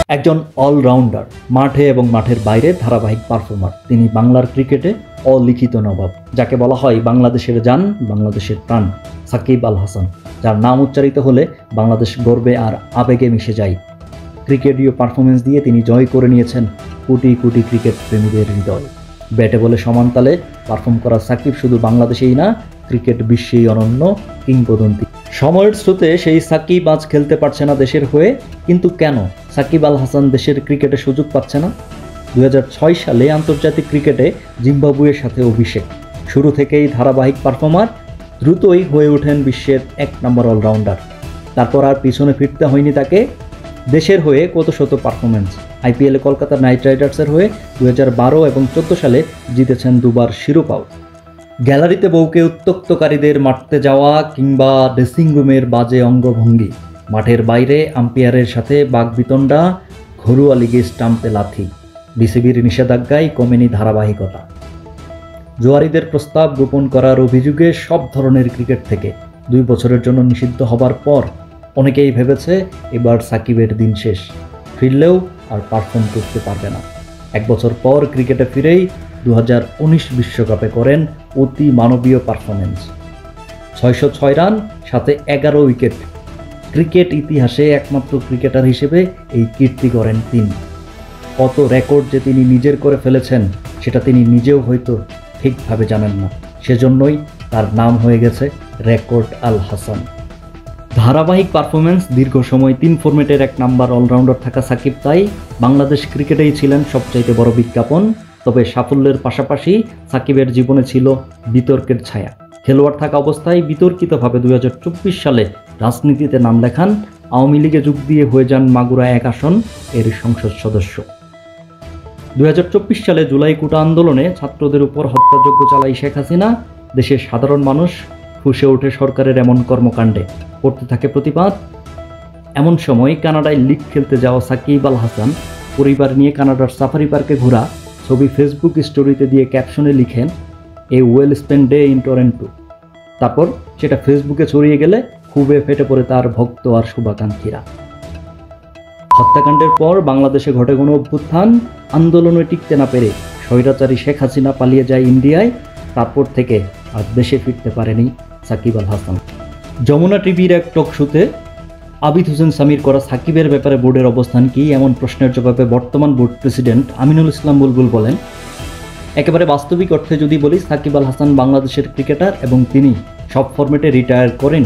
একজন অলরাউন্ডার, মাঠে এবং মাঠের বাইরে ধারাবাহিক পারফর্মার। তিনি বাংলার ক্রিকেটে অলিখিত নবাব, যাকে বলা হয় বাংলাদেশের জান, বাংলাদেশের প্রাণ, সাকিব আল হাসান, যার নাম উচ্চারিত হলে বাংলাদেশ গর্বে আর আবেগে মিশে যায়। ক্রিকেটীয় পারফরমেন্স দিয়ে তিনি জয় করে নিয়েছেন কোটি কোটি ক্রিকেট প্রেমীদের হৃদয়। ব্যাটে বলে সমান তালে পারফর্ম করা সাকিব শুধু বাংলাদেশেই না, ক্রিকেট বিশ্বেই অনন্য কিংবদন্তি। সময়ের স্রোতে সেই সাকিব আজ খেলতে পারছে না দেশের হয়ে, কিন্তু কেন সাকিব আল হাসান দেশের ক্রিকেটে সুযোগ পাচ্ছে না? 2006 সালে আন্তর্জাতিক ক্রিকেটে জিম্বাবুয়ের সাথে অভিষেক। শুরু থেকেই ধারাবাহিক পারফর্মার, দ্রুতই হয়ে ওঠেন বিশ্বের 1 নম্বর অলরাউন্ডার। তারপর আর পিছনে ফিরতে হয়নি তাকে। দেশের হয়ে কত শত পারফরমেন্স। আইপিএলে কলকাতা নাইট রাইডার্সের হয়ে 2012 এবং 2014 সালে জিতেছেন দুবার শিরোপাও। গ্যালারিতে বউকে উত্ত্যক্তকারীদের মারতে যাওয়া কিংবা ড্রেসিং রুমের বাজে অঙ্গভঙ্গি, মাঠের বাইরে আম্পায়ারের সাথে বাগবিতণ্ডা, ঘরোয়া লিগে স্টাম্পে লাথি, বিসিবির নিষেধাজ্ঞায় কমেনি ধারাবাহিকতা। জোয়ারিদের প্রস্তাব গোপন করার অভিযোগে সব ধরনের ক্রিকেট থেকে 2 বছরের জন্য নিষিদ্ধ হবার পর অনেকেই ভেবেছে এবার সাকিবের দিন শেষ, ফিরলেও আর পারফর্ম করতে পারবে না। 1 বছর পর ক্রিকেটে ফিরেই 2019 বিশ্বকাপে করেন অতি মানবীয় পারফরমেন্স। 606 রান, সাথে 11 উইকেট। ক্রিকেট ইতিহাসে একমাত্র ক্রিকেটার হিসেবে এই কীর্তি করেন তিনি। কত রেকর্ড যে তিনি নিজের করে ফেলেছেন সেটা তিনি নিজেও হয়তো ঠিকভাবে জানেন না। সেজন্যই তার নাম হয়ে গেছে রেকর্ড আল হাসান। ধারাবাহিক পারফরমেন্স, দীর্ঘ সময় 3 ফরম্যাটের 1 নাম্বার অলরাউন্ডার থাকা সাকিব তাই বাংলাদেশ ক্রিকেটেই ছিলেন সবচাইতে বড় বিজ্ঞাপন। তবে সাফল্যের পাশাপাশি সাকিবের জীবনে ছিল বিতর্কের ছায়া। খেলোয়াড় থাকা অবস্থায় বিতর্কিতভাবে 2024 সালে রাজনীতিতে নাম লেখান, আওয়ামী লীগে যোগ দিয়ে হয়ে যান মাগুরা 1 আসন এর সংসদ সদস্য। 2024 সালে জুলাই কোটা আন্দোলনে ছাত্রদের উপর হত্যাযজ্ঞ চালায় শেখ হাসিনা। দেশের সাধারণ মানুষ ফুঁসে ওঠে সরকারের এমন কর্মকাণ্ডে, করতে থাকে প্রতিবাদ। এমন সময় কানাডায় লিগ খেলতে যাওয়া সাকিব আল হাসান পরিবার নিয়ে কানাডার সাফারি পার্কে ঘোরা ছবি ফেসবুক স্টোরিতে দিয়ে ক্যাপশনে লিখেন, a well spend day in Toronto. তারপর সেটা ফেসবুকে ছড়িয়ে গেলে খুবই ফেটে পড়ে তার ভক্ত আর শুভাকাঙ্ক্ষীরা। হত্যাকাণ্ডের পর বাংলাদেশে ঘটে গণ অভ্যুত্থান। আন্দোলনে টিকতে না পেরে স্বৈরাচারী শেখ হাসিনা পালিয়ে যায় ইন্ডিয়ায়। তারপর থেকে আর দেশে ফিরতে পারেনি সাকিব আল হাসান। যমুনা টিভির এক টক শোতে আবিদ হোসেন সামির করা সাকিবের ব্যাপারে বোর্ডের অবস্থান কি, এমন প্রশ্নের জবাবে বর্তমান বোর্ড প্রেসিডেন্ট আমিনুল ইসলাম বুলবুল বলেন, একেবারে বাস্তবিক অর্থে যদি বলি, সাকিব আল হাসান বাংলাদেশের ক্রিকেটার এবং তিনি সব ফরম্যাটে রিটায়ার করেন।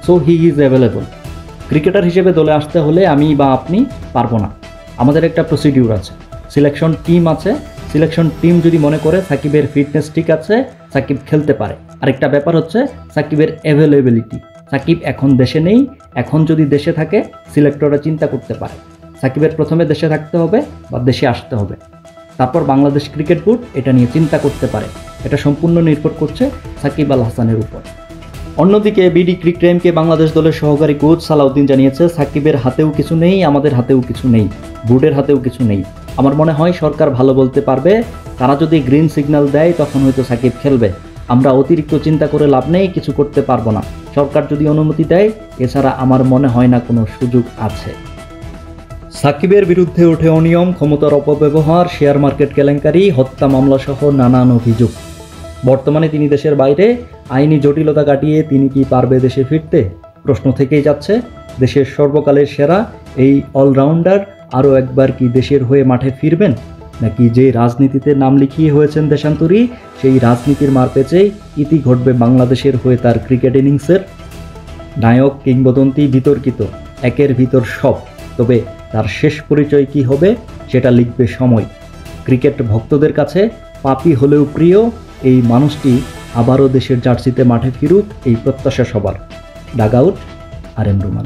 So he is available. Cricketer হিসেবে দলে আসতে হলে আমি বা আপনি পারবো না। আমাদের একটা প্রসিডিউর আছে, সিলেকশন টিম আছে। সিলেকশন টিম যদি মনে করে সাকিবের ফিটনেস ঠিক আছে, সাকিব খেলতে পারে। আরেকটা ব্যাপার হচ্ছে সাকিবের অ্যাভেলেবিলিটি। সাকিব এখন দেশে নেই, এখন যদি দেশে থাকে সিলেক্টররা চিন্তা করতে পারে সাকিবের প্রথমে দেশে থাকতে হবে বা দেশে আসতে হবে। তারপর বাংলাদেশ ক্রিকেট বোর্ড এটা নিয়ে চিন্তা করতে পারে। এটা সম্পূর্ণ নির্ভর করছে সাকিব আল হাসানের উপর। অন্যদিকে বিডি ক্রিকটাইমকে বাংলাদেশ দলের সহকারী কোচ সালাউদ্দিন জানিয়েছে, সাকিবের হাতেও কিছু নেই, আমাদের হাতেও কিছু নেই, বোর্ডের হাতেও কিছু নেই। আমার মনে হয় সরকার ভালো বলতে পারবে। তারা যদি গ্রিন সিগন্যাল দেয় তখন হয়তো সাকিব খেলবে। আমরা অতিরিক্ত চিন্তা করে লাভ নেই, কিছু করতে পারবো না। সরকার যদি অনুমতি দেয়, এছাড়া আমার মনে হয় না কোনো সুযোগ আছে। সাকিবের বিরুদ্ধে ওঠে অনিয়ম, ক্ষমতার অপব্যবহার, শেয়ার মার্কেট কেলেঙ্কারি, হত্যা মামলা সহ নানান অভিযোগ। বর্তমানে তিনি দেশের বাইরে। আইনি জটিলতা কাটিয়ে তিনি কি পারবে দেশে ফিরতে? প্রশ্ন থেকেই যাচ্ছে। দেশের সর্বকালের সেরা এই অলরাউন্ডার আরও একবার কি দেশের হয়ে মাঠে ফিরবেন, নাকি যে রাজনীতিতে নাম লিখিয়ে হয়েছেন দেশান্তরী, সেই রাজনীতির মার পেঁচেই ইতি ঘটবে বাংলাদেশের হয়ে তার ক্রিকেট ইনিংসের? নায়ক, কিংবদন্তি, বিতর্কিত, একের ভিতর সব। তবে তার শেষ পরিচয় কি হবে সেটা লিখবে সময়। ক্রিকেট ভক্তদের কাছে পাপী হলেও প্রিয় এই মানুষটি আবারও দেশের জার্সিতে মাঠে ফিরুক, এই প্রত্যাশা সবার। Dug out, R M Ruman.